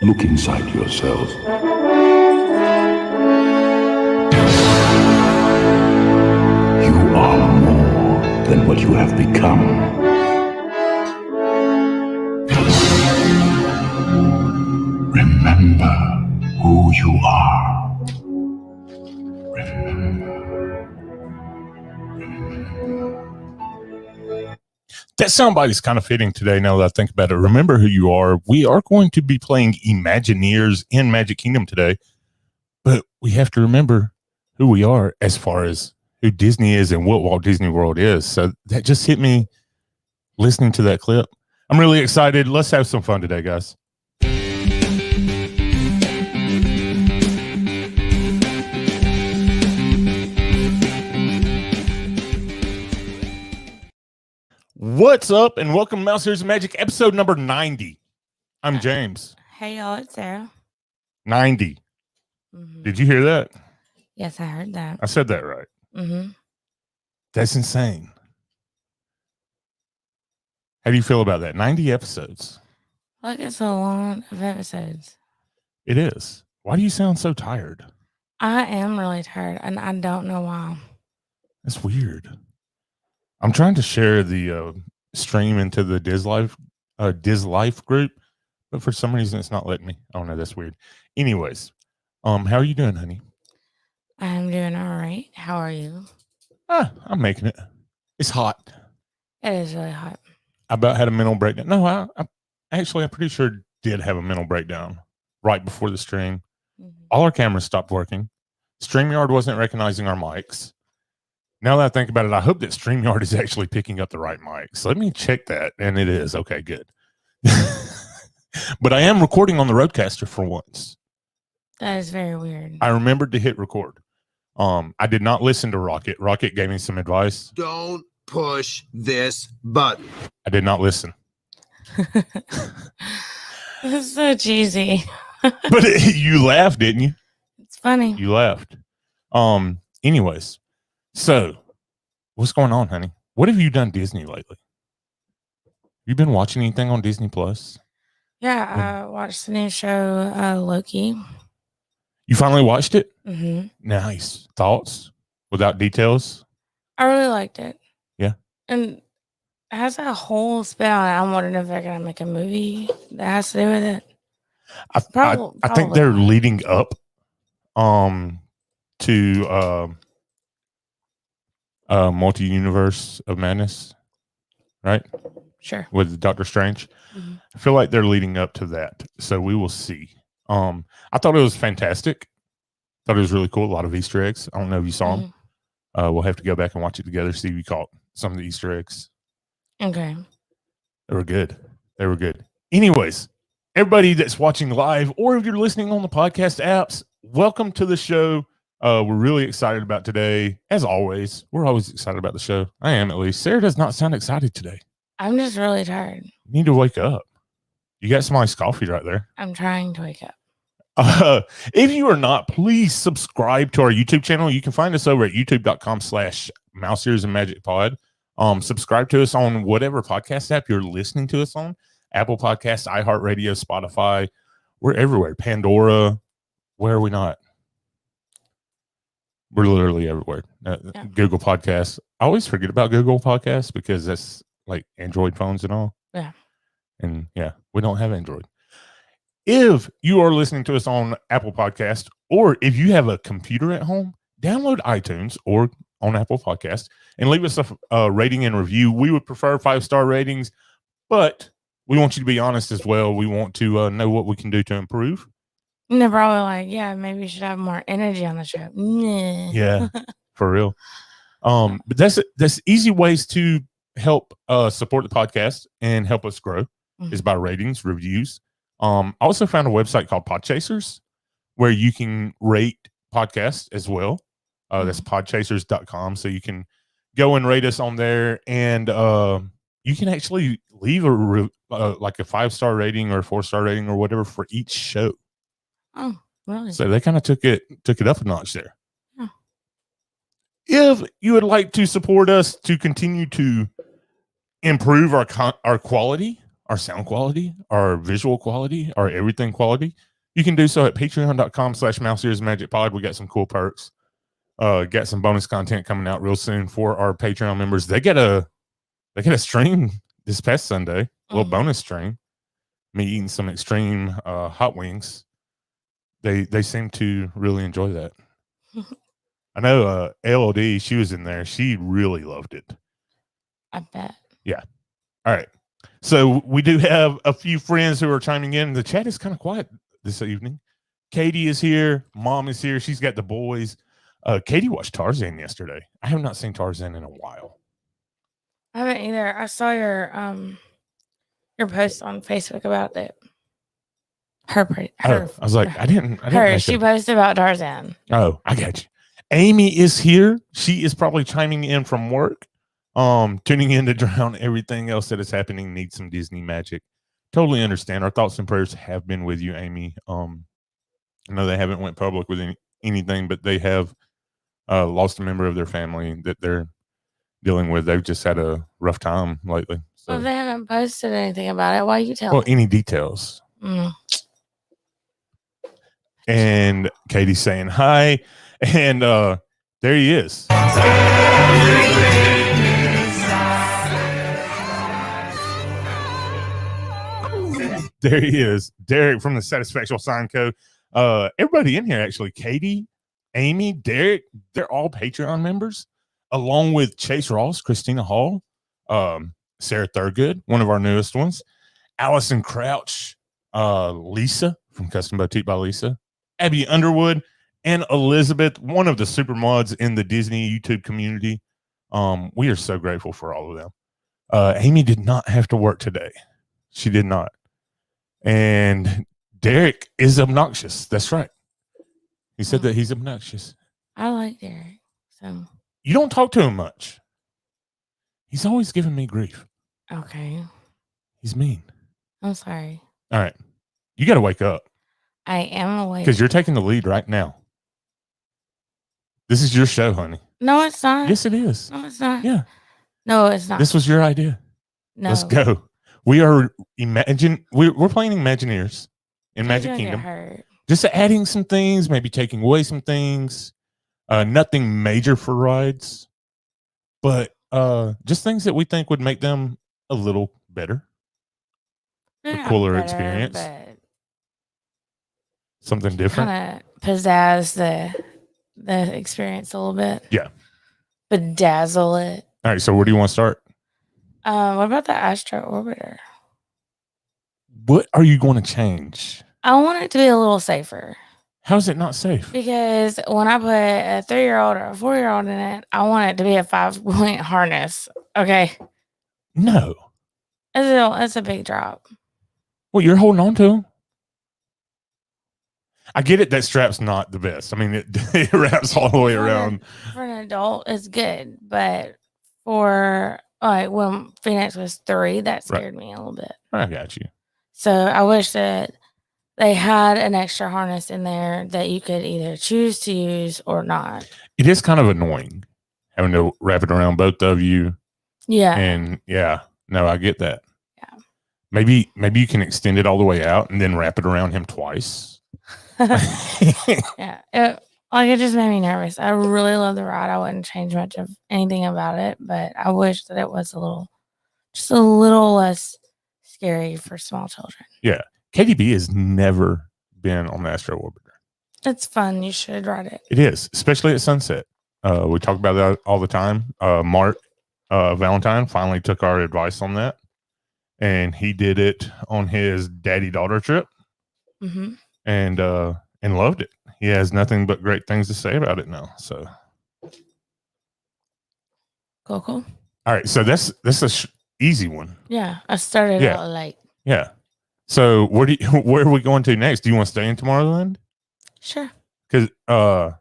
Look inside yourself. You are more than what you have become. Remember who you are. That soundbite is kind of fitting today now that I think about it. Remember who you are. We are going to be playing Imagineers in Magic Kingdom today, but we have to remember who we are as far as who Disney is and what Walt Disney World is. So that just hit me listening to that clip. I'm really excited. Let's have some fun today, guys. What's up, and welcome to Mouse Ears of Magic, episode number 90. I'm James. Hey, y'all, it's Sarah. 90. Did you hear that? Yes, I heard that. I said that right. That's insane. How do you feel about that? 90 episodes. Like, it's a lot of episodes. It is. Why do you sound so tired? I am really tired, and I don't know why. That's weird. I'm trying to share the stream into the Diz Life group, but for some reason it's not letting me. I don't know. That's weird. Anyways, how are you doing, honey? I'm doing all right. How are you? I'm making it. It's hot. It is really hot. I about had a mental breakdown. No, I'm pretty sure did have a mental breakdown right before the stream. All our cameras stopped working. StreamYard wasn't recognizing our mics. Now that I think about it, I hope that StreamYard is actually picking up the right mics. Let me check that, and it is. Okay, good. But I am recording on the Rodecaster for once. That is very weird. I remembered to hit record. I did not listen to Rocket. Rocket gave me some advice. Don't push this button. I did not listen. It's so cheesy. But you laughed, didn't you? It's funny. You laughed. Anyways. So, what's going on, honey? What have you done Disney lately? You been watching anything on Disney Plus? Yeah, I watched the new show, Loki. You finally watched it? Mm-hmm. Nice. Thoughts? Without details? I really liked it. Yeah. And it has a whole spin on it. I'm wondering if they're going to make a movie that has to do with it. I think they're leading up to multi-universe of madness, right? Sure. With Doctor Strange. I feel like they're leading up to that, so we will see. I thought it was fantastic. Thought it was really cool. A lot of Easter eggs. I don't know if you saw them. We'll have to go back and watch it together, see if you caught some of the Easter eggs. Okay. They were good. They were good. Anyways, everybody that's watching live, or if you're listening on the podcast apps, welcome to the show. We're really excited about today. As always, we're always excited about the show. I am, at least. Sarah does not sound excited today. I'm just really tired. You need to wake up. You got some iced coffee right there. I'm trying to wake up. If you are not, please subscribe to our YouTube channel. You can find us over at youtube.com/Mouse Ears and Magic Pod. Subscribe to us on whatever podcast app you're listening to us on. Apple Podcasts, iHeartRadio, Spotify. We're everywhere. Pandora. Where are we not? We're literally everywhere. Google Podcasts. I always forget about Google Podcasts because that's like Android phones and all. Yeah. And yeah, we don't have Android. If you are listening to us on Apple Podcast, or if you have a computer at home, download iTunes or on Apple Podcast and leave us a rating and review. We would prefer 5-star ratings, but we want you to be honest as well. We want to know what we can do to improve. And they're probably like, yeah, maybe you should have more energy on the show. Yeah, for real. But that's easy ways to help support the podcast and help us grow is by ratings, reviews. I also found a website called Podchasers where you can rate podcasts as well. That's podchasers.com. So you can go and rate us on there, and you can actually leave like a 5-star rating or a 4-star rating or whatever for each show. Oh, really? So they kind of took it up a notch there. Oh. If you would like to support us to continue to improve our quality, our sound quality, our visual quality, our everything quality, you can do so at patreon.com/MouseEarsMagicPod. We got some cool perks. Got some bonus content coming out real soon for our Patreon members. They get a stream this past Sunday, a little bonus stream. Me eating some extreme hot wings. They seem to really enjoy that. I know LOD, she was in there. She really loved it. I bet. Yeah. All right. So we do have a few friends who are chiming in. The chat is kind of quiet this evening. Katie is here. Mom is here. She's got the boys. Katie watched Tarzan yesterday. I have not seen Tarzan in a while. I haven't either. I saw your post on Facebook about it. Her. I was like, I didn't She posted about Tarzan. Oh, I got you. Amy is here. She is probably chiming in from work. Tuning in to drown everything else that is happening. Need some Disney magic. Totally understand. Our thoughts and prayers have been with you, Amy. I know they haven't went public with anything, but they have lost a member of their family that they're dealing with. They've just had a rough time lately. So. Well, they haven't posted anything about it. Why you tell Well, me? any details? And Katie's saying hi, and there he is. There he is, Derek from the Satisfactual Sign Co. Everybody in here, actually, Katie, Amy, Derek, they're all Patreon members, along with Chase Ross, Christina Hall, Sarah Thurgood, one of our newest ones, Allison Crouch, Lisa from Custom Boutique by Lisa, Abby Underwood, and Elizabeth, one of the super mods in the Disney YouTube community. We are so grateful for all of them. Amy did not have to work today. She did not. And Derek is obnoxious. That's right. He said that he's obnoxious. I like Derek. So you don't talk to him much. He's always giving me grief. Okay. He's mean. I'm sorry. All right. You got to wake up. I am awake. Because you're taking the lead right now. This is your show, honey. No, it's not. Yes, it is. No, it's not. Yeah. No, it's not. This was your idea. No. Let's go. We are we're playing Imagineers in Magic Kingdom. Just adding some things, maybe taking away some things. Nothing major for rides, but just things that we think would make them a little better. A cooler experience. Something different. Kind of pizzazz the experience a little bit. Yeah. Bedazzle it. All right, so where do you want to start? What about the Astro Orbiter? What are you going to change? I want it to be a little safer. How is it not safe? Because when I put a 3-year-old or a 4-year-old in it, I want it to be a 5-point harness. Okay. No. It's a big drop. Well, you're holding on to them. I get it. That strap's not the best. I mean, it wraps all the way around. For an adult, it's good. But for like when Phoenix was 3, that scared me a little bit. I got you. So I wish that they had an extra harness in there that you could either choose to use or not. It is kind of annoying having to wrap it around both of you. Yeah. And yeah, no, I get that. Yeah. Maybe you can extend it all the way out and then wrap it around him twice. Yeah. It just made me nervous. I really love the ride. I wouldn't change much of anything about it, but I wish that it was just a little less scary for small children. Yeah. KDB has never been on the Astro Orbiter. It's fun. You should ride it. It is, especially at sunset. We talk about that all the time. Mark Valentine finally took our advice on that, and he did it on his daddy-daughter trip, and loved it. He has nothing but great things to say about it now. So, cool. All right, so that's a easy one. Yeah, I started out late. Yeah. So where are we going to next? Do you want to stay in Tomorrowland? Sure. Because I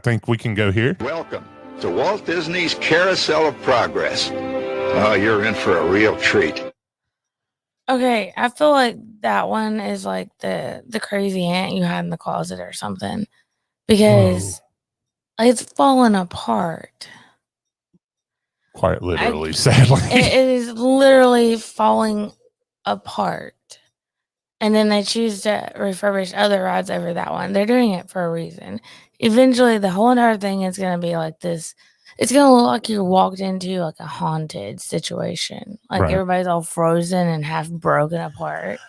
think we can go here. Welcome to Walt Disney's Carousel of Progress. Oh, you're in for a real treat. Okay, I feel like that one is like the crazy aunt you had in the closet or something, because it's falling apart. Quite literally, sadly. It is literally falling apart. And then they choose to refurbish other rides over that one. They're doing it for a reason. Eventually, the whole entire thing is going to be like this. It's going to look like you walked into like a haunted situation. Like Right. everybody's all frozen and half broken apart.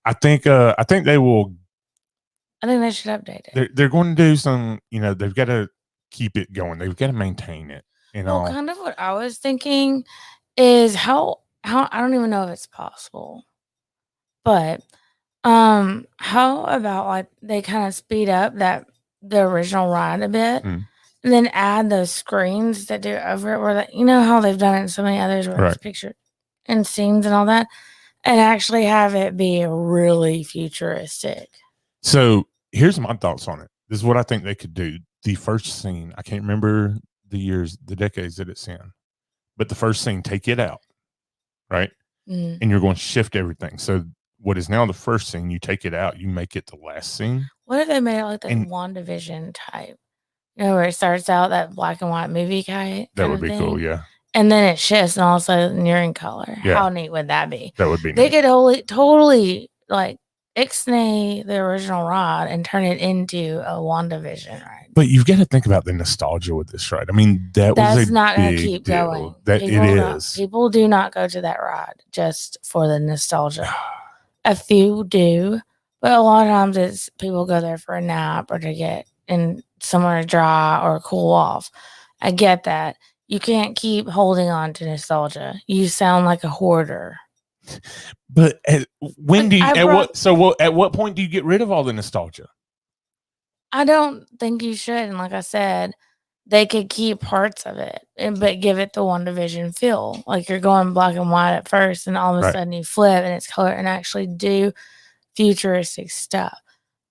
I think they will. I think they should update it. They're going to do some. They've got to keep it going. They've got to maintain it. Well, kind of what I was thinking is how I don't even know if it's possible, but how about like they kind of speed up the original ride a bit, and then add those screens that do over it, where how they've done it in so many others, where it's picture and scenes and all that, and actually have it be really futuristic. So here's my thoughts on it. This is what I think they could do. The first scene, I can't remember the decades that it's in, but the first scene, take it out, right? And you're going to shift everything. So what is now the first scene, you take it out, you make it the last scene. What if they made it like the WandaVision type? Where it starts out that black and white movie kind That would of be thing, cool, yeah. and then it shifts, and all of a sudden you're in color. Yeah. How neat would that be? That would be They neat. could totally like ixnay the original ride and turn it into a WandaVision ride. But you've got to think about the nostalgia with this ride. I mean, that's not going to big keep deal. going. That it is. People do not go to that ride just for the nostalgia. A few do, but a lot of times it's people go there for a nap or to get in somewhere dry or cool off. I get that. You can't keep holding on to nostalgia. You sound like a hoarder. But at what point do you get rid of all the nostalgia? I don't think you should. And like I said, they could keep parts of it, but give it the WandaVision feel. Like you're going black and white at first, and all of a sudden you flip and it's color, and actually do futuristic stuff.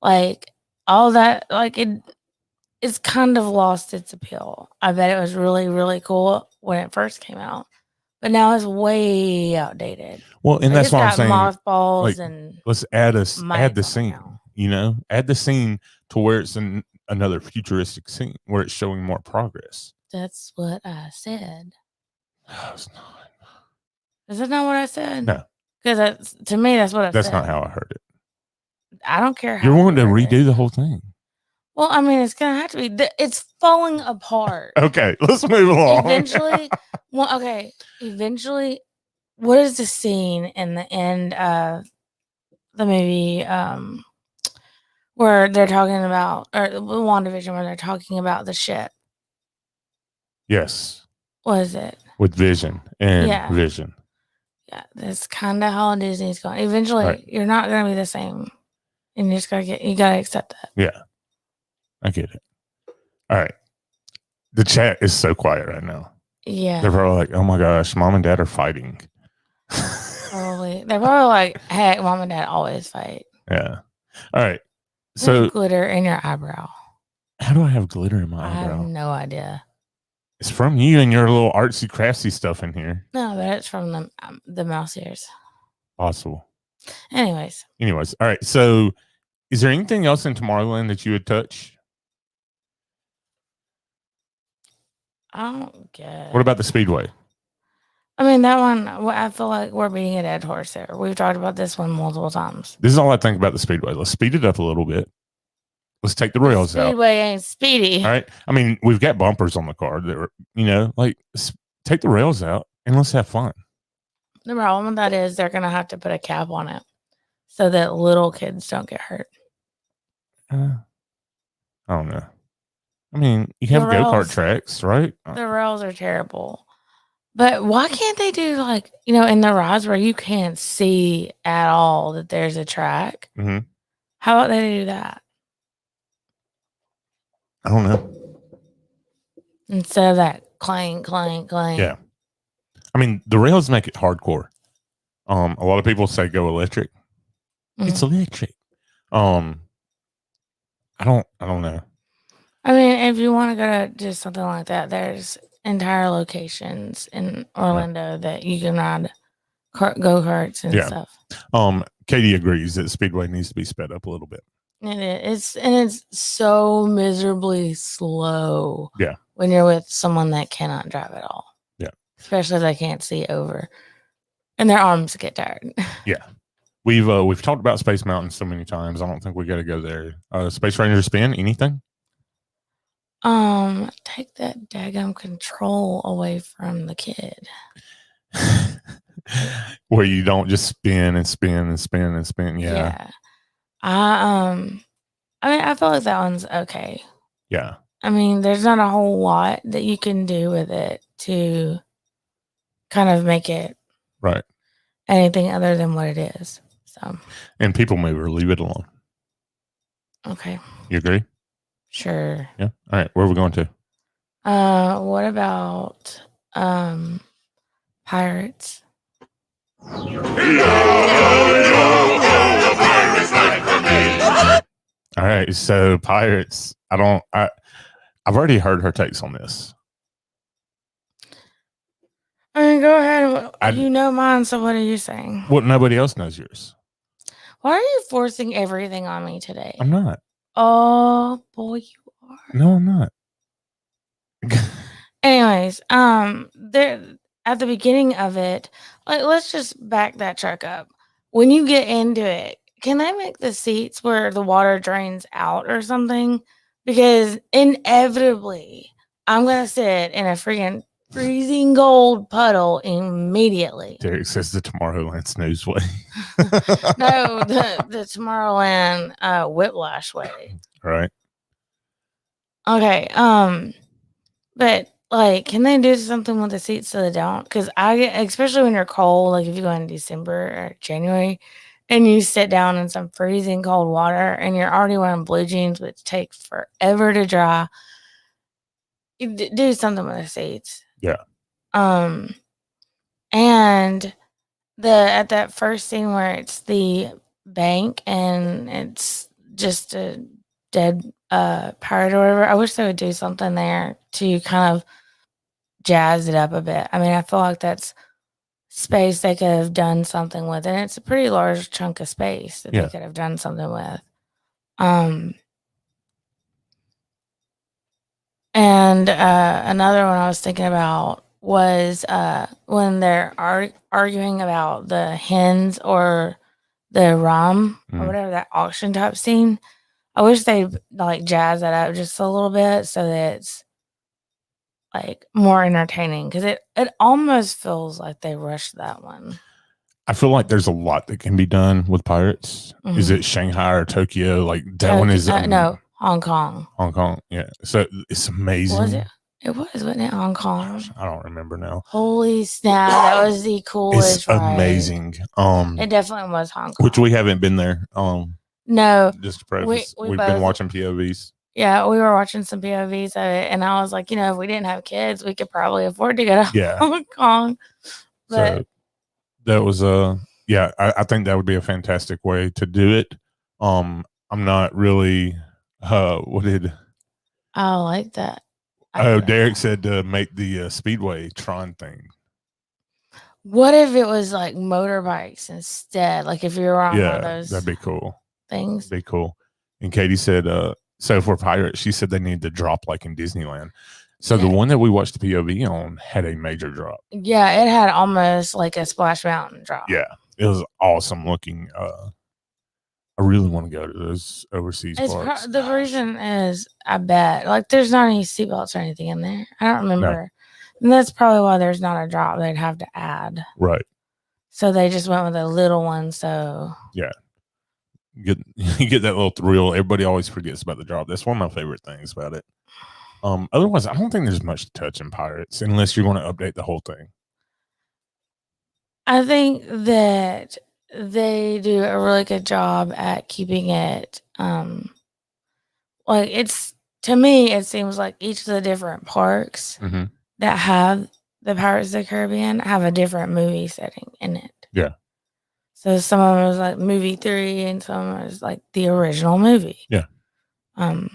Like all that, like it's kind of lost its appeal. I bet it was really, really cool when it first came out, but now it's way outdated. Well, and that's what I'm saying. Mothballs and let's add the scene. Add the scene to where it's another futuristic scene where it's showing more progress. That's what I said. No, it's not. Is that not what I said? No, because to me that's what I said. That's not how I heard it. I don't care how you're wanting to redo the whole thing. Well, I mean, it's gonna have to be. It's falling apart. Okay, let's move along. Eventually, what is the scene in the end of the movie where they're talking about, or WandaVision, where they're talking about the ship? Yes. What is it? With Vision and Vision. Yeah, that's kind of how Disney's going. Eventually, you're not going to be the same, and you gotta accept that. Yeah, I get it. All right, the chat is so quiet right now. Yeah, they're probably like, "Oh my gosh, mom and dad are fighting." Probably, they're probably like, "Heck, mom and dad always fight." Yeah. All right. So there's glitter in your eyebrow. How do I have glitter in my eyebrow? I have no idea. It's from you and your little artsy craftsy stuff in here. No, but it's from the mouse ears. Possible. Anyways. All right. So, is there anything else in Tomorrowland that you would touch? I don't get. What about the Speedway? I mean, that one, I feel like we're beating a dead horse there. We've talked about this one multiple times. This is all I think about the Speedway. Let's speed it up a little bit. Let's take the rails out. Speedway ain't speedy. All right. I mean, we've got bumpers on the car that are, take the rails out and let's have fun. The problem with that is they're going to have to put a cap on it so that little kids don't get hurt. I don't know. I mean, you have go-kart tracks, right? The rails are terrible. But why can't they do in the rides where you can't see at all that there's a track? Mm-hmm. How about they do that? I don't know. Instead of that clang, clang, clang. Yeah. I mean, the rails make it hardcore. A lot of people say go electric. Mm-hmm. It's electric. I don't know. I mean, if you want to go to just something like that, there's entire locations in Orlando that you can ride go-karts and stuff. Katie agrees that Speedway needs to be sped up a little bit. It's so miserably slow. Yeah. When you're with someone that cannot drive at all. Yeah. Especially if they can't see over. And their arms get tired. Yeah. We've talked about Space Mountain so many times. I don't think we got to go there. Space Ranger spin, anything? Take that daggum control away from the kid. Where you don't just spin and spin and spin and spin. Yeah. I mean, I feel like that one's okay. Yeah. I mean, there's not a whole lot that you can do with it to kind of make it Right. anything other than what it is. So, and people mover, leave it alone. Okay. You agree? Sure. Yeah. All right. Where are we going to? What about pirates? All right. So pirates. I've already heard her takes on this. I mean, go ahead. You know mine, so what are you saying? Well, nobody else knows yours. Why are you forcing everything on me today? I'm not. Oh, boy, you are. No, I'm not. Anyways, there at the beginning of it, like, let's just back that truck up. When you get into it, can they make the seats where the water drains out or something? Because inevitably, I'm gonna sit in a freaking freezing cold puddle immediately. Derek says the Tomorrowland snooze way. No, the Tomorrowland whiplash way. Right. Okay. But like, can they do something with the seats so they don't? Because I get, especially when you're cold, like if you go in December or January, and you sit down in some freezing cold water, and you're already wearing blue jeans, which take forever to dry. You do something with the seats. Yeah. And at that first scene where it's the bank and it's just a dead pirate or whatever, I wish they would do something there to kind of jazz it up a bit. I mean, I feel like that's space they could have done something with, and it's a pretty large chunk of space that they could have done something with. And another one I was thinking about was when they're arguing about the hens or the rum or whatever, that auction type scene. I wish they'd like jazz that up just a little bit so that it's like more entertaining, because it almost feels like they rushed that one. I feel like there's a lot that can be done with pirates. Mm-hmm. Is it Shanghai or Tokyo? Like that one is no, Hong Kong. Hong Kong, yeah. So it's amazing. Was it? It was, wasn't it? Hong Kong. I don't remember now. Holy snap! That was the coolest. It's amazing. It definitely was Hong Kong. Which we haven't been there. No, just to preface, we've been watching POVs. Yeah, we were watching some POVs of it, and I was like, if we didn't have kids, we could probably afford to go to Hong Kong. But so that was I think that would be a fantastic way to do it. I'm not really I like that. Derek said to make the Speedway Tron thing. What if it was like motorbikes instead? Like if you were on one of those, that'd be cool. Things. That'd be cool. And Katie said, so for pirates, she said they need to drop like in Disneyland. So the one that we watched the POV on had a major drop. Yeah, it had almost like a Splash Mountain drop. Yeah, it was awesome looking. I really want to go to those overseas parks. The reason is, I bet, like, there's not any seatbelts or anything in there. I don't remember. No. And that's probably why there's not a drop they'd have to add. Right. So they just went with a little one. So yeah, you get that little thrill. Everybody always forgets about the drop. That's one of my favorite things about it. Otherwise, I don't think there's much to touch in Pirates unless you're going to update the whole thing. I think that they do a really good job at keeping it like, it's, to me, it seems like each of the different parks that have the Pirates of the Caribbean have a different movie setting in it. Yeah. So some of them was like movie 3 and some of them was like the original movie. Yeah. And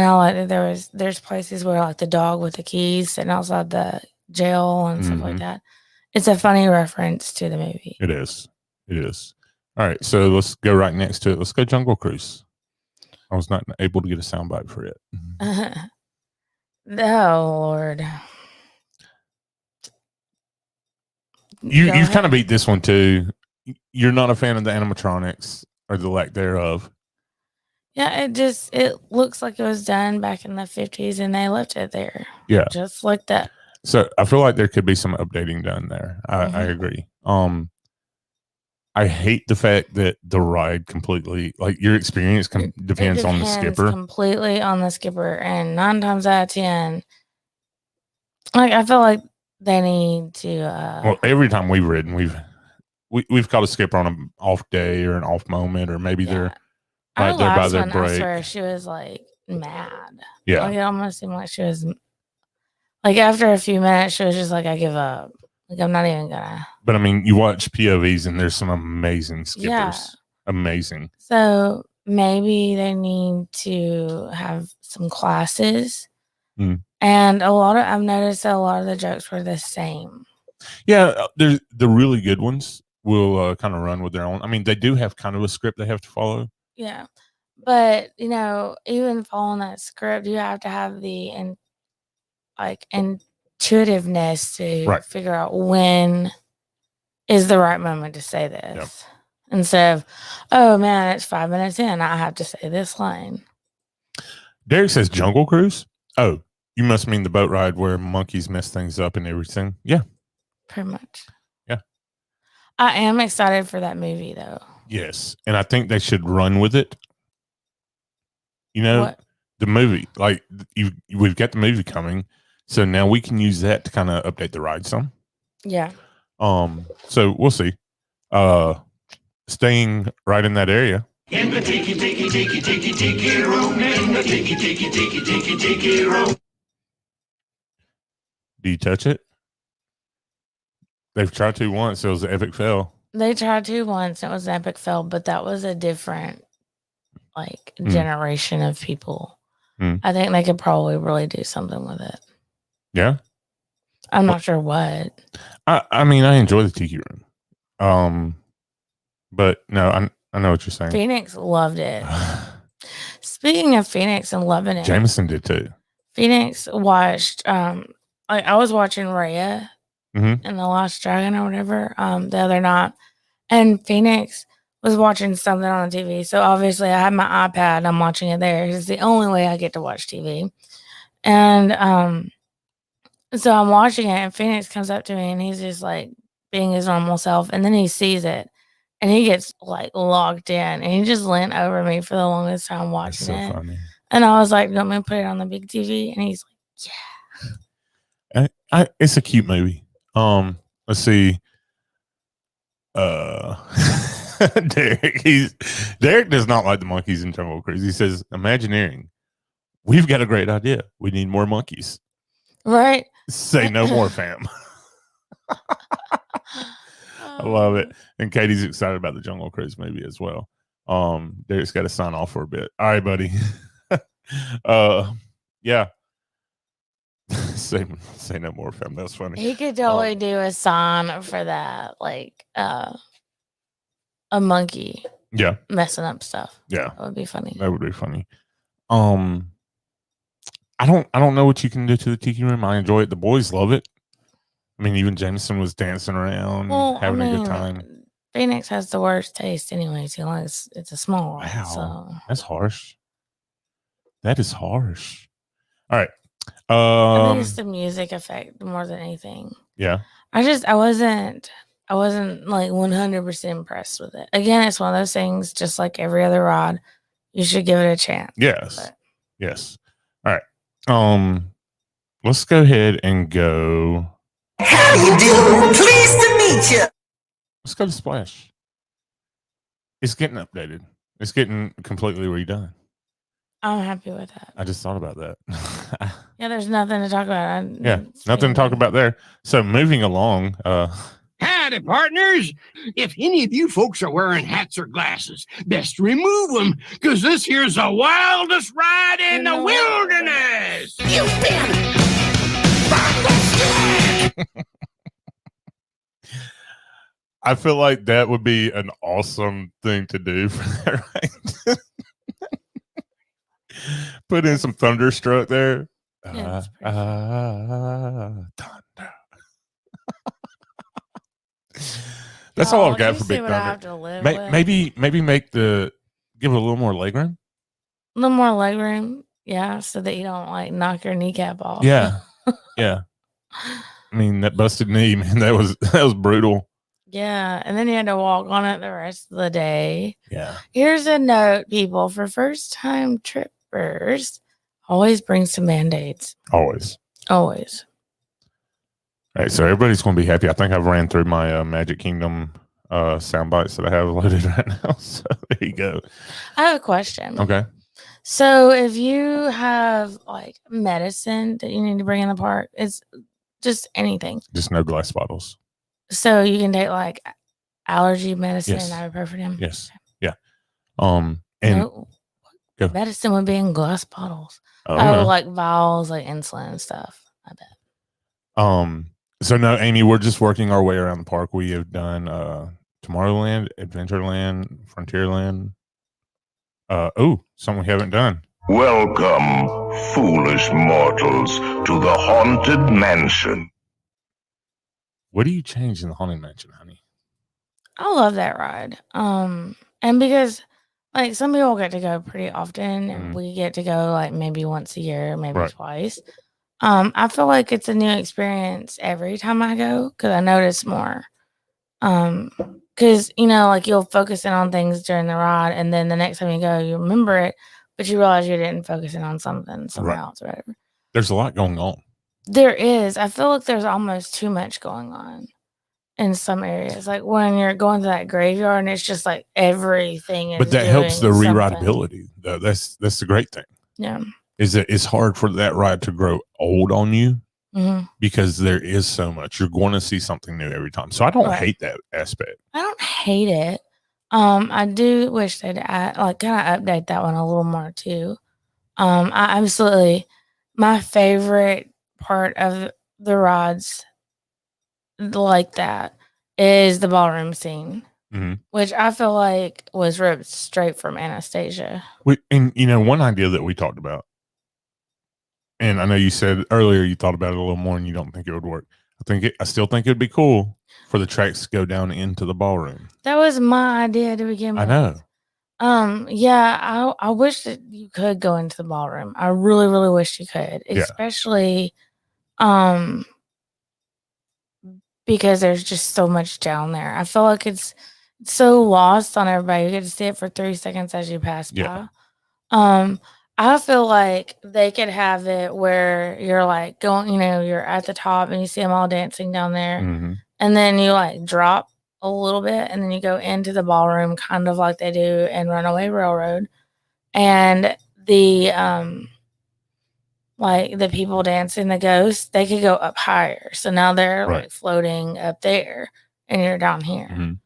I like that there's places where like the dog with the keys sitting outside the jail and stuff like that. It's a funny reference to the movie. It is. It is. All right. So let's go right next to it. Let's go Jungle Cruise. I was not able to get a soundbite for it. Oh, Lord. You've kind of beat this one too. You're not a fan of the animatronics or the lack thereof. Yeah, it looks like it was done back in the 50s and they left it there. Yeah. Just like that. So I feel like there could be some updating done there. I agree. I hate the fact that the ride completely, like your experience depends on the skipper. Completely on the skipper, and 9 times out of 10, like I feel like they need to. Well, every time we've ridden, we've caught a skipper on an off day or an off moment, or maybe they're right there by their break. I swear she was like mad. Yeah, like it almost seemed like she was. Like after a few minutes, she was just like, "I give up. Like I'm not even gonna." But I mean, you watch POVs and there's some amazing skippers. Yeah. Amazing. So maybe they need to have some classes. And I've noticed that a lot of the jokes were the same. Yeah, there's the really good ones will kind of run with their own. I mean, they do have kind of a script they have to follow. Yeah. But, even following that script, you have to have the intuitiveness to figure out when is the right moment to say this. Yep. Instead of, oh man, it's 5 minutes in, I have to say this line. Derek says Jungle Cruise. Oh, you must mean the boat ride where monkeys mess things up and everything. Yeah. Pretty much. Yeah. I am excited for that movie though. Yes. And I think they should run with it. The movie, like we've got the movie coming. So now we can use that to kind of update the ride some. Yeah. So we'll see. Staying right in that area. In the tiki room, in the tiki room. Do you touch it? They've tried to once. It was an epic fail. They tried to once. It was an epic fail, but that was a different generation of people. I think they could probably really do something with it. Yeah. I'm not sure what. I mean, I enjoy the tiki room. But no, I know what you're saying. Phoenix loved it. Speaking of Phoenix and loving it, Jameson did too. Phoenix watched. I was watching Raya and the Lost Dragon or whatever the other night, and Phoenix was watching something on the TV. So obviously, I had my iPad and I'm watching it there. It's the only way I get to watch TV, and so I'm watching it, and Phoenix comes up to me, and he's just like being his normal self, and then he sees it. And he gets like locked in, and he just leaned over me for the longest time watching it. Funny. And I was like, "You want me to put it on the big TV?" And he's like, "Yeah." It's a cute movie. Let's see. Derek does not like the monkeys in Jungle Cruise. He says, "Imagineering, we've got a great idea. We need more monkeys." Right? Say no more, fam. I love it. And Katie's excited about the Jungle Cruise movie as well. Derek's got to sign off for a bit. All right, buddy. Yeah. say no more, fam. That's funny. He could totally do a sign for that, like a monkey. Yeah. Messing up stuff. Yeah. That would be funny. That would be funny. I don't know what you can do to the tiki room. I enjoy it. The boys love it. I mean, even Jameson was dancing around, having a good time. Phoenix has the worst taste anyways. It's a small one. Wow. So. That's harsh. That is harsh. All right. I think it's the music effect more than anything. Yeah. I wasn't like 100% impressed with it. Again, it's one of those things, just like every other ride, you should give it a chance. Yes. Yes. All right. Let's go ahead and go. How you doing? Pleased to meet you. Let's go to Splash. It's getting updated. It's getting completely redone. I'm happy with that. I just thought about that. Yeah, there's nothing to talk about. Nothing to talk about there. So moving along. Howdy, partners. If any of you folks are wearing hats or glasses, best remove them, because this here's the wildest ride in the wilderness. You've been fantastic. I feel like that would be an awesome thing to do for that, right? Put in some Thunderstruck there. Yeah, Thunder. That's all I've Oh, got you for see Big what I Thunder. have to live with. Maybe give it a little more legroom. A little more leg room, yeah, so that you don't like knock your kneecap off. Yeah, yeah. I mean, that busted knee, man, that was brutal. Yeah, and then you had to walk on it the rest of the day. Yeah. Here's a note, people, for first time trippers, always bring some Band-Aids. Always. Always. All right, so everybody's going to be happy. I think I've ran through my Magic Kingdom sound bites that I have loaded right now. So there you go. I have a question. Okay. So if you have like medicine that you need to bring in the park, it's just anything. Just no glass bottles. So you can take like allergy medicine, Yes. ibuprofen. Yes. Yeah. And No, go. medicine would be in glass bottles. Oh, Oh, no. like vials, like insulin and stuff. I bet. So no, Amy, we're just working our way around the park. We have done Tomorrowland, Adventureland, Frontierland. Something we haven't done. Welcome, foolish mortals, to the Haunted Mansion. What do you change in the Haunted Mansion, honey? I love that ride. And because like some people get to go pretty often, and we get to go like maybe once a year, maybe Right. twice. I feel like it's a new experience every time I go because I notice more. Because like you'll focus in on things during the ride, and then the next time you go, you remember it, but you realize you didn't focus in on something somewhere Right. else or whatever. There's a lot going on. There is. I feel like there's almost too much going on in some areas. Like when you're going to that graveyard, and it's just like everything is. But that helps the doing something. rewritability. That's the great thing. Yeah. Is that it's hard for that ride to grow old on you Mm-hmm. because there is so much. You're going to see something new every time. So I don't Right. hate that aspect. I don't hate it. I do wish they'd kind of update that one a little more too. I absolutely, my favorite part of the rides like that is the ballroom scene, which I feel like was ripped straight from Anastasia. And one idea that we talked about, and I know you said earlier you thought about it a little more and you don't think it would work. I still think it'd be cool for the tracks to go down into the ballroom. That was my idea to begin with. I know. Yeah, I wish that you could go into the ballroom. I really, really wish you could, especially, because there's just so much down there. I feel like it's so lost on everybody. You get to see it for 3 seconds as you pass by. I feel like they could have it where you're like going, you're at the top and you see them all dancing down there, and then you like drop a little bit and then you go into the ballroom, kind of like they do in Runaway Railroad, and the like the people dancing, the ghosts, they could go up higher, so now they're like floating up there and you're down here,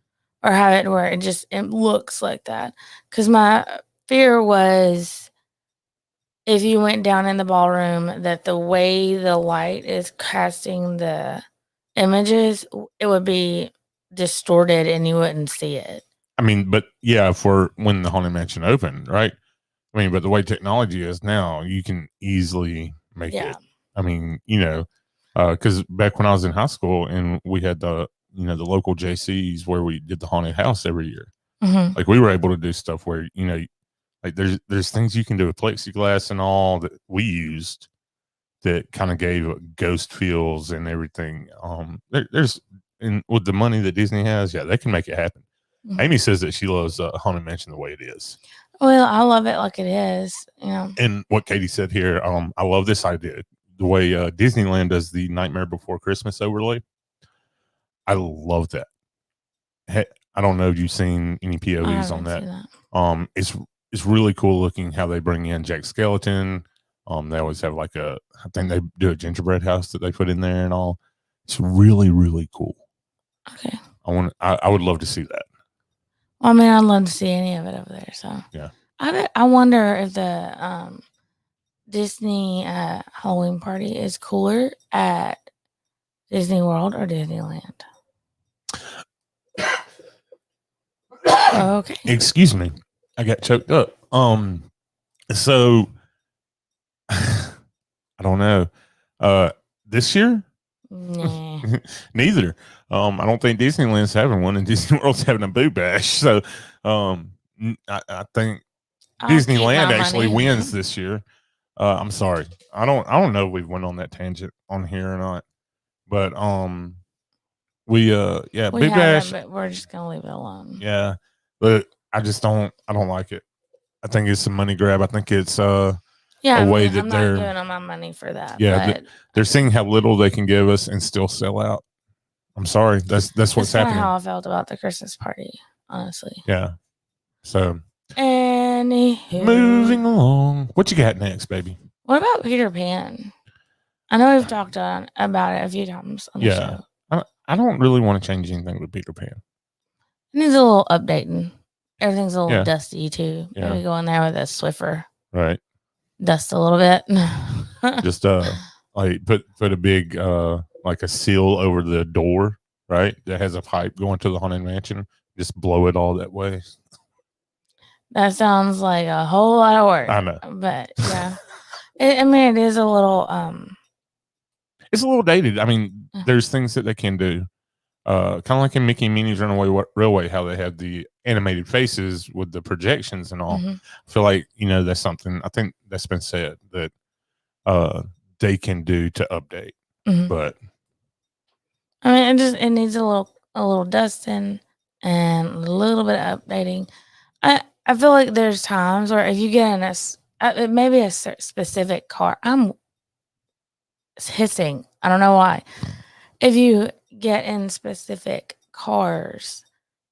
or have it where it looks like that. Because my fear was, if you went down in the ballroom, that the way the light is casting the images, it would be distorted and you wouldn't see it. I mean, but yeah, for when the Haunted Mansion opened, right? I mean, but the way technology is now, you can easily make it. I mean, because back when I was in high school and we had the local JCs where we did the haunted house every year, like we were able to do stuff where, like there's things you can do with plexiglass and all that we used that kind of gave ghost feels and everything. There's with the money that Disney has, they can make it happen. Amy says that she loves Haunted Mansion the way it is. Well, I love it like it is. And what Katie said here, I love this idea. The way Disneyland does the Nightmare Before Christmas overlay. I love that. I don't know if you've seen any POVs on that. It's really cool looking how they bring in Jack Skellington. They always have I think they do a gingerbread house that they put in there and all. It's really, really cool. Okay. I would love to see that. Well, I mean, I'd love to see any of it over there. So yeah. I wonder if the Disney Halloween party is cooler at Disney World or Disneyland. Okay. Excuse me. I got choked up. So I don't know. This year Nah. Neither. I don't think Disneyland's having one, and Disney World's having a boo bash. So, I think I'll keep Disneyland my actually money. wins this year. I'm sorry. I don't know if we went on that tangent on here or not, but we We boo haven't, bash. but we're just gonna leave it alone. Yeah, but I don't like it. I think it's a money grab. I think it's Yeah, a way I'm that not they're giving them my money for that. Yeah, but they're seeing how little they can give us and still sell out. I'm sorry. That's what's that's kind of happening. how I felt about the Christmas party, honestly. Yeah. So Anywho, moving along. What you got next, baby? what about Peter Pan? I know we've talked about it a few times on the Yeah. show. I don't really want to change anything with Peter Pan. It needs a little updating. Everything's a little Yeah. dusty too. Yeah. Maybe go in there with a Swiffer, Right. dust a little bit. Just like put a big like a seal over the door, right? That has a pipe going to the haunted mansion. Just blow it all that way. That sounds like a whole lot of work. I know. But yeah. It is a little It's a little dated. I mean, there's things that they can do. Kind of like in Mickey and Minnie's Runaway Railway, how they have the animated faces with the projections and all. Mhm. I feel like, that's something I think that's been said that they can do to update. Mhm. But I mean, it needs a little dusting and a little bit of updating. I feel like there's times where if you get in it may be a specific car. I'm hissing. I don't know why. If you get in specific cars,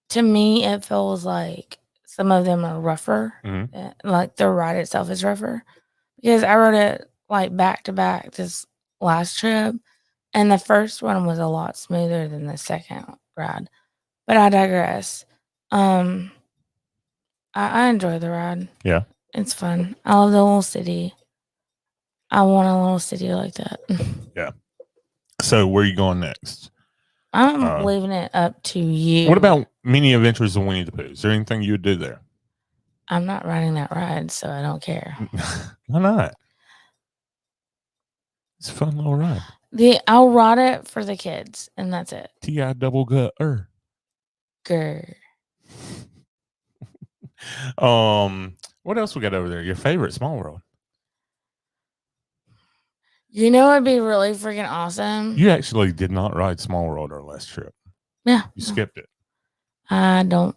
to me, it feels like some of them are rougher. Mhm. Like the ride itself is rougher. Because I rode it like back to back this last trip, and the first one was a lot smoother than the second ride. But I digress. I enjoy the ride. Yeah. It's fun. I love the little city. I want a little city like that. Yeah. So where are you going next? I'm leaving it up to you. What about Mini Adventures of Winnie the Pooh? Is there anything you would do there? I'm not riding that ride, so I don't care. Why not? It's a fun little ride. I'll ride it for the kids, and that's it. T.I. double gut. Grr. What else we got over there? Your favorite Small World? You know what'd be really freaking awesome? You actually did not ride Small World our last trip. Yeah. You skipped it. I don't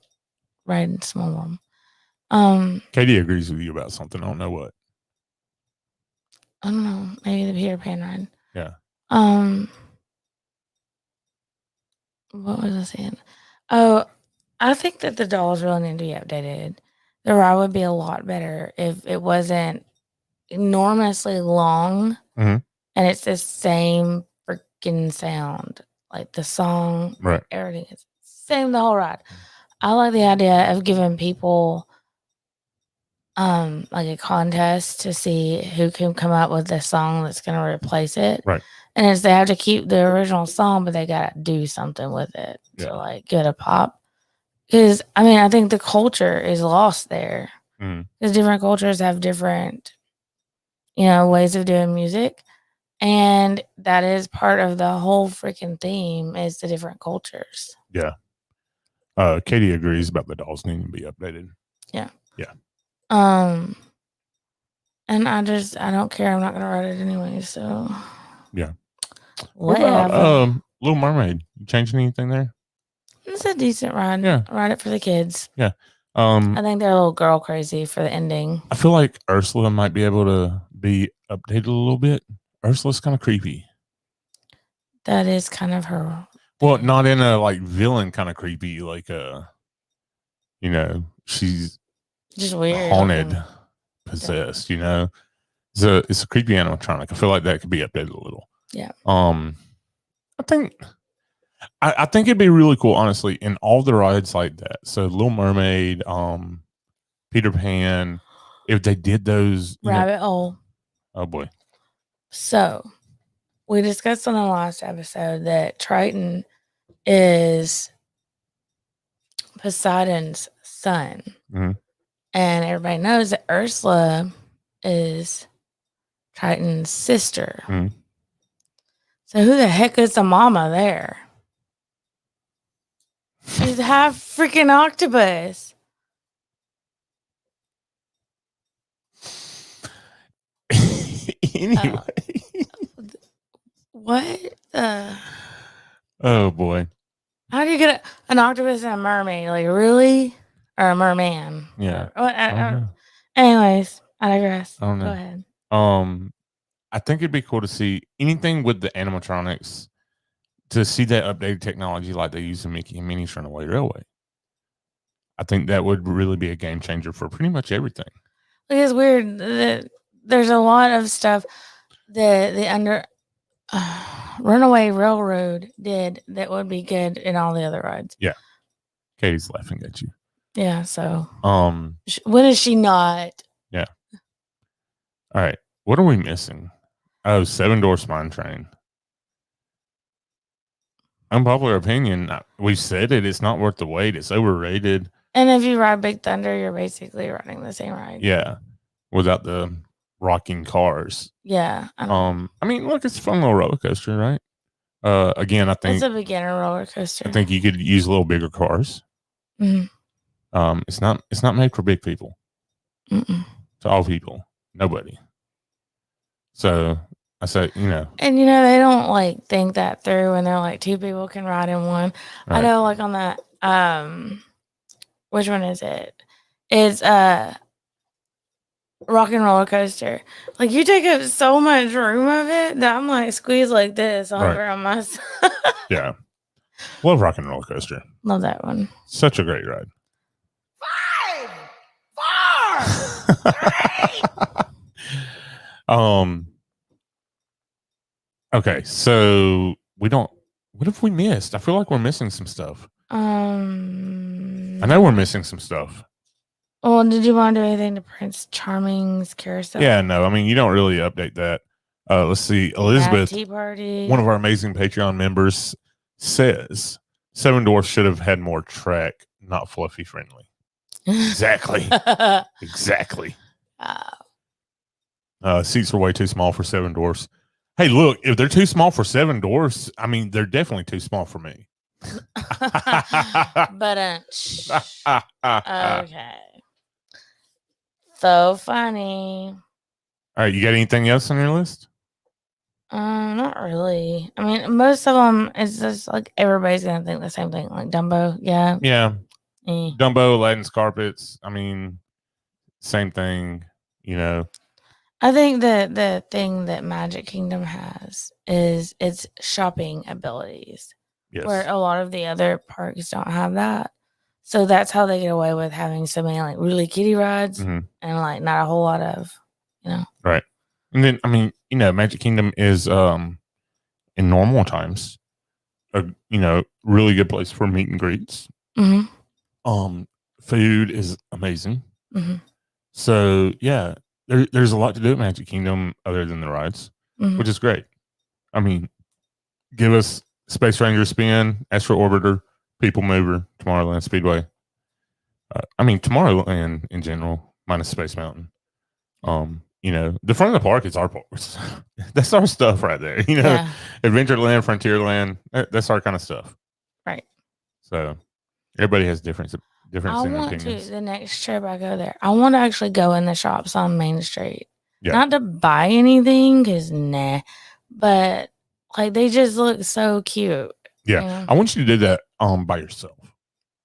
ride in Small World. Katie agrees with you about something. I don't know what. I don't know. Maybe the Peter Pan ride. Yeah. What was I saying? Oh, I think that the dolls really need to be updated. The ride would be a lot better if it wasn't enormously long Mhm. and it's the same freaking sound. Like the song, Right. everything is same the whole ride. I like the idea of giving people like a contest to see who can come up with the song that's going to replace it. Right. And it's they have to keep the original song, but they got to do something with it Yeah. to like get a pop. Because I think the culture is lost there. Mhm. Because different cultures have different, ways of doing music, and that is part of the whole freaking theme is the different cultures. Yeah. Katie agrees about the dolls needing to be updated. Yeah. Yeah. And I don't care. I'm not gonna write it anyway. So Yeah. What about whatever. Little Mermaid? You changing anything there? It's a decent ride. Yeah. Ride it for the kids. Yeah. I think they're a little girl crazy for the ending. I feel like Ursula might be able to be updated a little bit. Ursula's kind of creepy. That is kind of her. Well, not in a like villain kind of creepy, like she's Just weird. haunted, looking. possessed. It's a creepy animatronic. I feel like that could be updated a little. Yeah. I think it'd be really cool, honestly, in all the rides like that. So Little Mermaid, Peter Pan, if they did those Rabbit hole. Oh boy. So we discussed on the last episode that Triton is Poseidon's son. Mhm. And everybody knows that Ursula is Triton's sister. Mhm. So who the heck is the mama there? She's half freaking octopus. Anyway. What the? Oh boy. How do you get an octopus and a mermaid? Like, really? Or a merman? Yeah. Or, what, I don't know. anyways, I digress. I don't know. Go ahead. I think it'd be cool to see anything with the animatronics, to see that updated technology like they use in Mickey and Minnie's Runaway Railway. I think that would really be a game changer for pretty much everything. It's weird that there's a lot of stuff that the Runaway Railroad did that would be good in all the other rides. Yeah. Katie's laughing at you. Yeah, so When is she not? Yeah. All right. What are we missing? Oh, Seven Dwarfs Mine Train. Unpopular opinion. We've said it. It's not worth the wait. It's overrated. And if you ride Big Thunder, you're basically riding the same ride. Yeah. Without the rocking cars. Yeah. I mean, look, it's a fun little roller coaster, right? Again, I think it's a beginner roller coaster. I think you could use a little bigger cars. Mm-hmm. It's not made for big people. Mm-mm. To all people, nobody. So I said, and they don't like think that through, and they're like, two people can ride in one. Right. I know, like on that, which one is it? It's Rock and Roller Coaster. Like, you take up so much room of it that I'm like squeezed like this over on my side. Yeah. Love Rock and Roller Coaster. Love that one. Such a great ride. 5, 4, 3. Okay, so what have we missed? I feel like we're missing some stuff. I know we're missing some stuff. Well, did you want to do anything to Prince Charming's carousel? Yeah, no, I mean, you don't really update that. Let's see. Elizabeth, Tea Party. One of our amazing Patreon members, says Seven Dwarfs should have had more track, not fluffy friendly. Exactly. Exactly. Seats are way too small for Seven Dwarfs. Hey, look, if they're too small for Seven Dwarfs, I mean, they're definitely too small for me. But okay. So funny. All right, you got anything else on your list? Not really. I mean, most of them, it's just like everybody's gonna think the same thing. Like Dumbo, yeah. Dumbo, Aladdin's carpets. I mean, same thing. I think that the thing that Magic Kingdom has is its shopping abilities. Yes. Where a lot of the other parks don't have that. So that's how they get away with having so many like really kiddie rides and like not a whole lot of, Right. And then, I mean, Magic Kingdom is in normal times a really good place for meet and greets. Mm-hmm. Food is amazing. Mm-hmm. So yeah, there's a lot to do at Magic Kingdom other than the rides, which is great. I mean, give us Space Ranger Spin, Astro Orbiter, People Mover, Tomorrowland Speedway. I mean, Tomorrowland in general, minus Space Mountain. The front of the park is our park. That's our stuff right there. Adventureland, Frontierland, that's our kind of stuff. Right. So everybody has different I want opinions. the next trip I go there, I want to actually go in the shops on Main Street. Yeah. Not to buy anything, because but like they just look so cute. Yeah. I want you to do that by yourself,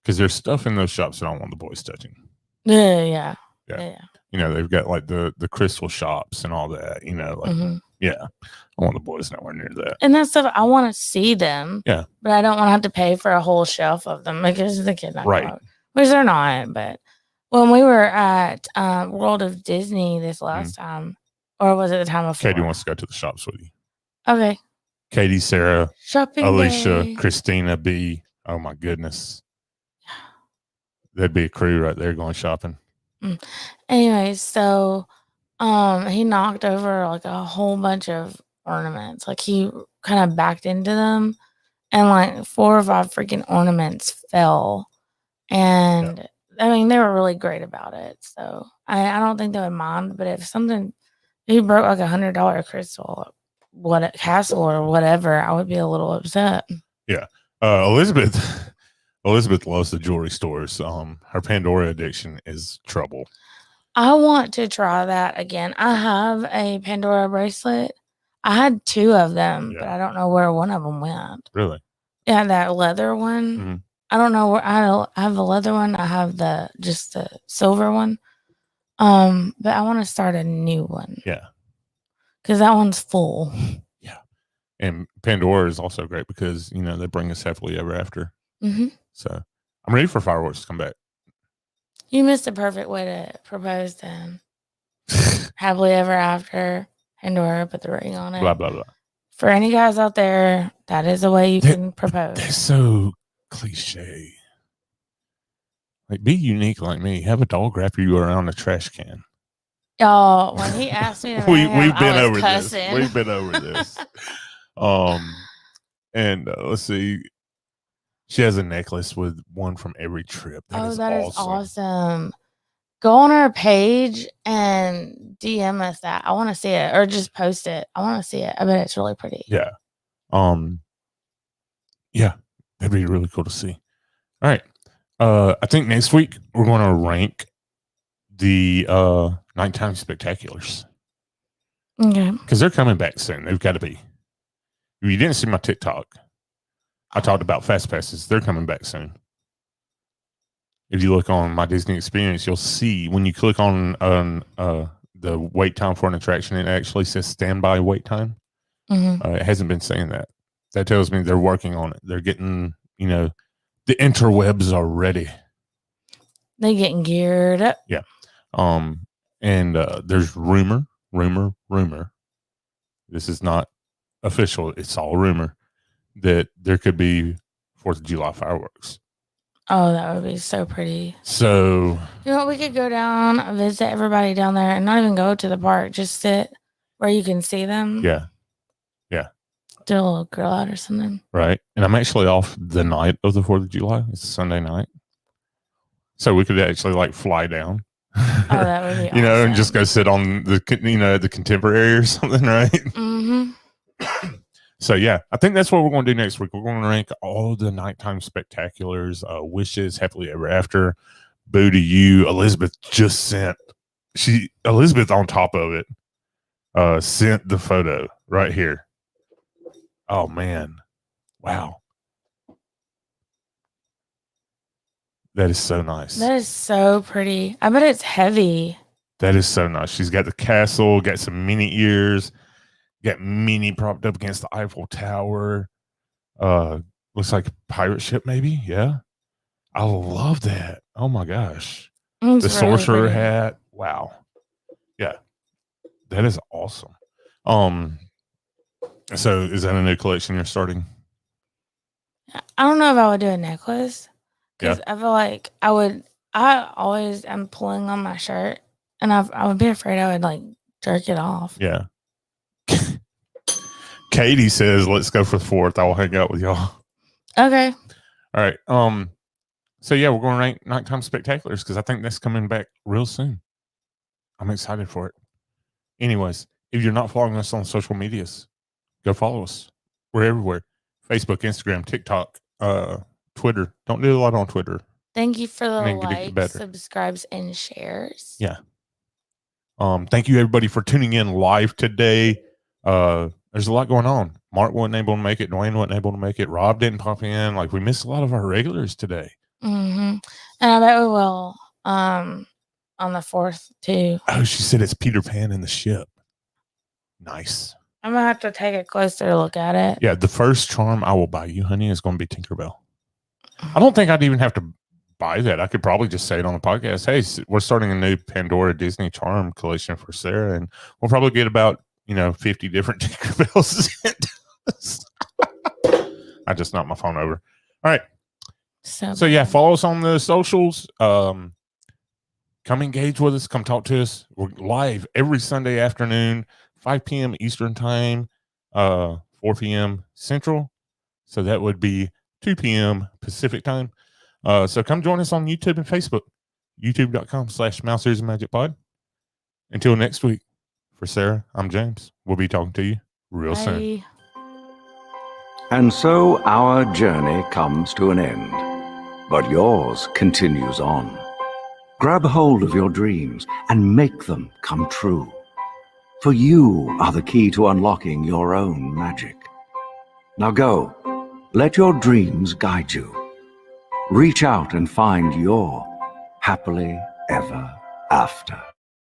because there's stuff in those shops that I don't want the boys touching. Yeah. They've got like the crystal shops and all that, yeah. I want the boys nowhere near that. And that stuff, I want to see them. Yeah. But I don't want to have to pay for a whole shelf of them because the kid not right. Which they're not. But when we were at World of Disney this last time, or was it the time before? Katie wants to go to the shops with you. Okay. Katie, Sarah, shopping Alicia, day. Christina, B. Oh my goodness. That'd be a crew right there going shopping. Anyway, so he knocked over like a whole bunch of ornaments. Like he kind of backed into them, and like 4 or 5 freaking ornaments fell. And I mean, they were really great about it. So I don't think they would mind. But if he broke like $100 crystal, what castle or whatever, I would be a little upset. Yeah. Elizabeth loves the jewelry stores. Her Pandora addiction is trouble. I want to try that again. I have a Pandora bracelet. I had 2 of them, but Yeah. I don't know where one of them went. Really? Yeah, that leather one. Mhm. I don't know where I have the leather one. I have just the silver one. But I want to start a new one. Yeah. Because that one's full. Yeah. And Pandora is also great because, they bring us happily ever after. Mm-hmm. So I'm ready for fireworks to come back. You missed a perfect way to propose then. Happily ever after. Pandora, put the ring on it. Blah, blah, blah. For any guys out there, that is a way you can propose. That's so cliche. Like, be unique like me. Have a dog wrap you around a trash can. Y'all, when he asked me to marry him, We've been I was over cussing. this. We've been over this. And let's see. She has a necklace with one from every trip. That is awesome. Go on our page and DM us that. I want to see it, or just post it. I want to see it. I bet it's really pretty. Yeah. Yeah, that'd be really cool to see. All right. I think next week we're going to rank the nighttime spectaculars. Okay. Because they're coming back soon. They've got to be. If you didn't see my TikTok, I talked about fast passes. They're coming back soon. If you look on my Disney experience, you'll see when you click on the wait time for an attraction, it actually says standby wait time. Mm-hmm. It hasn't been saying that. That tells me they're working on it. They're getting, the interwebs are ready. They're getting geared up. Yeah. And there's rumor. This is not official. It's all rumor that there could be 4th of July fireworks. Oh, that would be so pretty. So, you know what? We could go down, visit everybody down there, and not even go to the park. Just sit where you can see them. yeah. Yeah. Do a little grill out or something. Right. And I'm actually off the night of the 4th of July. It's Sunday night. So we could actually fly down. Oh, that would be awesome. And just go sit on the Contemporary or something, right? Mm-hmm. So, yeah, I think that's what we're going to do next week. We're going to rank all the nighttime spectaculars, wishes, happily ever after. Boo to you. Elizabeth just sent. Elizabeth on top of it sent the photo right here. Oh, man. Wow. That is so nice. That is so pretty. I bet it's heavy. That is so nice. She's got the castle, got some mini ears, got Minnie propped up against the Eiffel Tower. Looks like a pirate ship, maybe. Yeah. I love that. Oh my gosh. It's the really sorcerer pretty. hat. Wow. Yeah. That is awesome. So is that a new collection you're starting? I don't know if I would do a necklace. Because Yeah. I feel like I always am pulling on my shirt, and I would be afraid I would jerk it off. Yeah. Katie says, let's go for the 4th. I'll hang out with y'all. Okay. All right. So yeah, we're going to rank nighttime spectaculars because I think that's coming back real soon. I'm excited for it. Anyways, if you're not following us on social medias, go follow us. We're everywhere. Facebook, Instagram, TikTok, Twitter. Don't do a lot on Twitter. Thank you for the I mean, get it likes, better. subscribes, and shares. Yeah. Thank you everybody for tuning in live today. There's a lot going on. Mark wasn't able to make it. Dwayne wasn't able to make it. Rob didn't pop in. We missed a lot of our regulars today. Mm-hmm. And I bet we will on the 4th too. Oh, she said it's Peter Pan in the ship. Nice. I'm gonna have to take a closer look at it. Yeah, the first charm I will buy you, honey, is going to be Tinkerbell. I don't think I'd even have to buy that. I could probably just say it on the podcast. Hey, we're starting a new Pandora Disney charm collection for Sarah, and we'll probably get about 50 different Tinkerbells sent to us. I just knocked my phone over. All right. So yeah, follow us on the socials. Come engage with us. Come talk to us. We're live every Sunday afternoon, 5 p.m. Eastern time, 4 p.m. Central. So that would be 2 p.m. Pacific time. So come join us on YouTube and Facebook. YouTube.com/Mouse Ears and Magic Pod. Until next week, for Sarah, I'm James. We'll be talking to you real soon. Bye. And so our journey comes to an end, but yours continues on. Grab hold of your dreams and make them come true. For you are the key to unlocking your own magic. Now go, let your dreams guide you. Reach out and find your happily ever after.